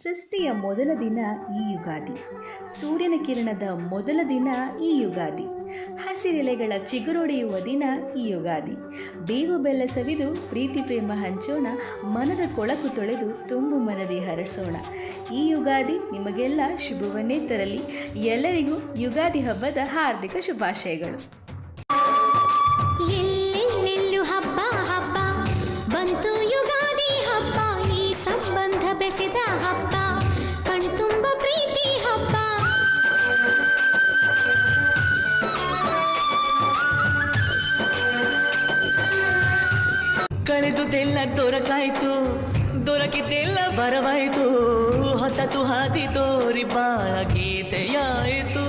ಸೃಷ್ಟಿಯ ಮೊದಲ ದಿನ ಈ ಯುಗಾದಿ, ಸೂರ್ಯನ ಕಿರಣದ ಮೊದಲ ದಿನ ಈ ಯುಗಾದಿ, ಹಸಿರೆಲೆಗಳ ಚಿಗುರೊಡೆಯುವ ದಿನ ಈ ಯುಗಾದಿ. ಬೇವು ಬೆಲ್ಲ ಸವಿದು ಪ್ರೀತಿ ಪ್ರೇಮ ಹಂಚೋಣ, ಮನದ ಕೊಳಕು ತೊಳೆದು ತುಂಬು ಮನದಿ ಹರಸೋಣ. ಈ ಯುಗಾದಿ ನಿಮಗೆಲ್ಲ ಶುಭವನ್ನೇ ತರಲಿ. ಎಲ್ಲರಿಗೂ ಯುಗಾದಿ ಹಬ್ಬದ ಹಾರ್ದಿಕ ಶುಭಾಶಯಗಳು. ಎಲ್ಲೆಲ್ಲೆಲ್ಲೂ ಹಬ್ಬ ಹಬ್ಬ ಬಂತು ಯುಗಾದಿ ಹಬ್ಬ, ಈ ಸಂಬಂಧ ಬೆಸೆದ ಹಬ್ಬ, ಕಣ್ತುಂಬ ಪ್ರೀತಿ ಹಬ್ಬ. ಕಳೆದುದೆಲ್ಲ ದೊರಕಾಯ್ತು, ದೊರಕಿದ್ದೆಲ್ಲ ಬರವಾಯ್ತು, ಹೊಸತು ಹಾದಿ ತೋರಿ ಬಾಳ ಗೀತೆಯಾಯಿತು.